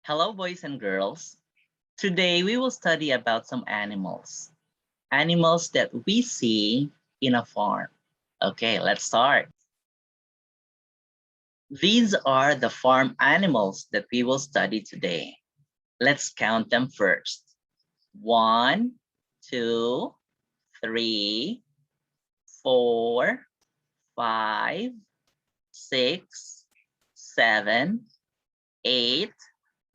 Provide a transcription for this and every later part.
Hello, boys and girls. Today we will study about some animals. Animals that we see in a farm. Okay, let's start. These are the farm animals that we will study today. Let's count them first. 1, 2, 3, 4, 5, 6, 7, 8,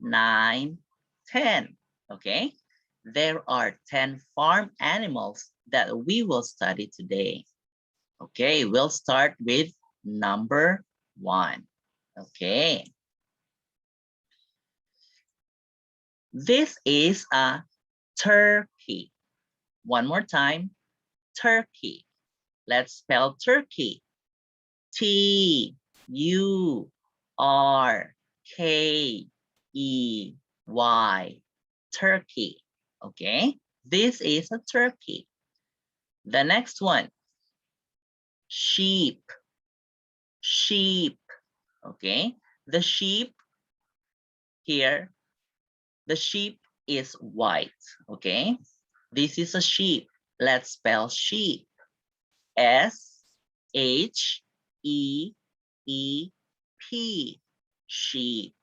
9, 10. Okay, there are 10 farm animals that we will study today. Okay, we'll start with number 1. Okay, this is a turkey. One more time, turkey. Let's spell turkey. Turkey. Turkey. Okay, this is a turkey. The next one, sheep. Sheep. Okay, the sheep here, the sheep is white. Okay, this is a sheep. Let's spell sheep. S-H-E-E-P. Sheep.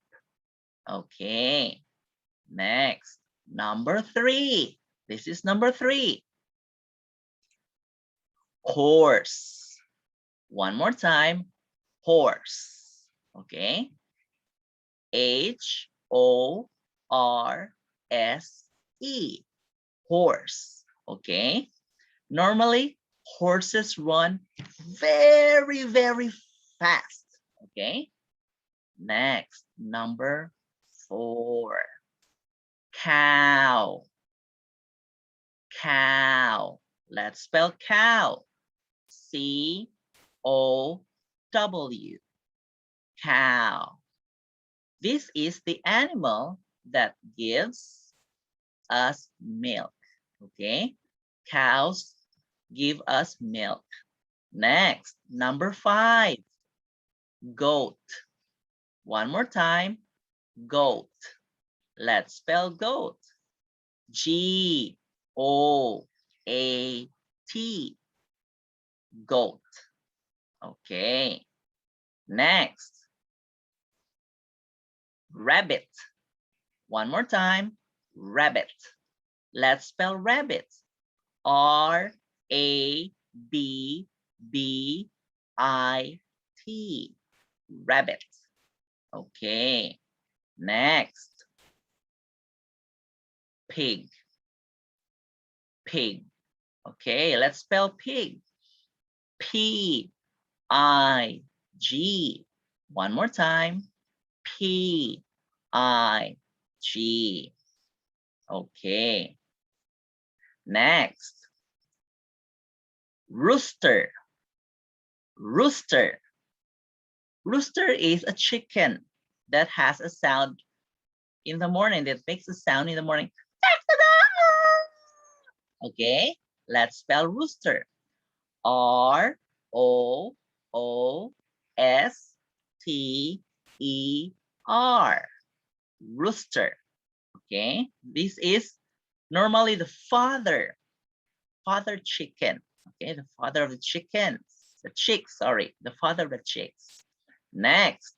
Okay, next, number 3. This is number 3. Horse. One more time, horse. Okay, H-O-R-S-E. Horse. Okay, normally horses run very, very fast. Okay, next, number 4. Cow. Cow. Let's spell cow. C-O-W. Cow. This is the animal that gives us milk. Okay, cows give us milk. Next, number 5. Goat. One more time, goat. Let's spell goat. G-O-A-T. Goat. Okay, next, rabbit. One more time, rabbit. Let's spell rabbit. R-A-B-B-I-T. Rabbit. Okay, next, pig. Pig. Okay, let's spell pig. P-I-G. One more time, P-I-G. Okay, next, rooster. Rooster. Rooster is a chicken that has a sound in the morning, that makes a sound in the morning. Okay, let's spell rooster. R-O-O-S-T-E-R. Rooster. Okay, this is normally the father chicken. Okay, the father of the chickens, the chicks, sorry, the father of the chicks. Next,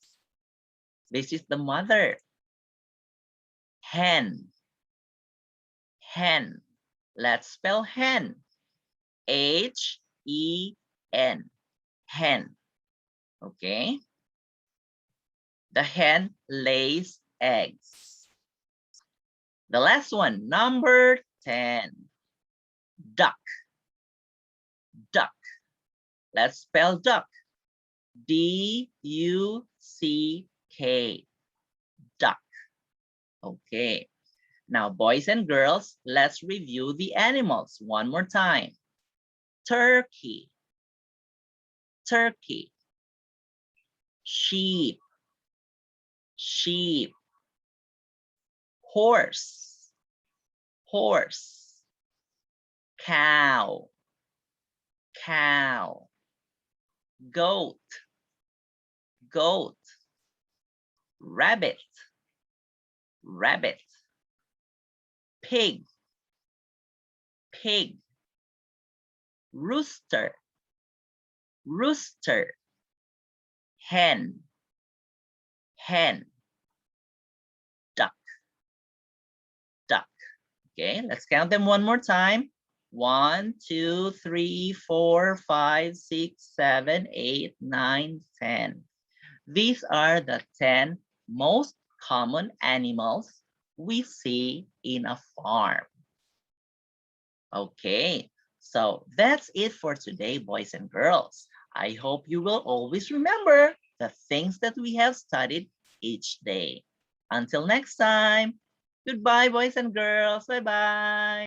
this is the mother. Hen. Hen. Let's spell hen. H-E-N. Hen. Okay, the hen lays eggs. The last one, number 10. Duck. Duck. Let's spell duck. D-U-C-K. Duck. Okay. Now, boys and girls, let's review the animals one more time. Turkey. Turkey. Sheep. Sheep. Horse. Horse. Cow. Cow. Goat. Goat. Rabbit. rabbit, pig, pig, rooster, rooster, hen, hen, duck, duck. Okay, let's count them one more time. 1, 2, 3, 4, 5, 6, 7, 8, 9, 10. These are the 10 most common animals we see in a farm. Okay, so that's it for today, boys and girls. I hope you will always remember the things that we have studied each day. Until next time, goodbye, boys and girls. Bye-bye.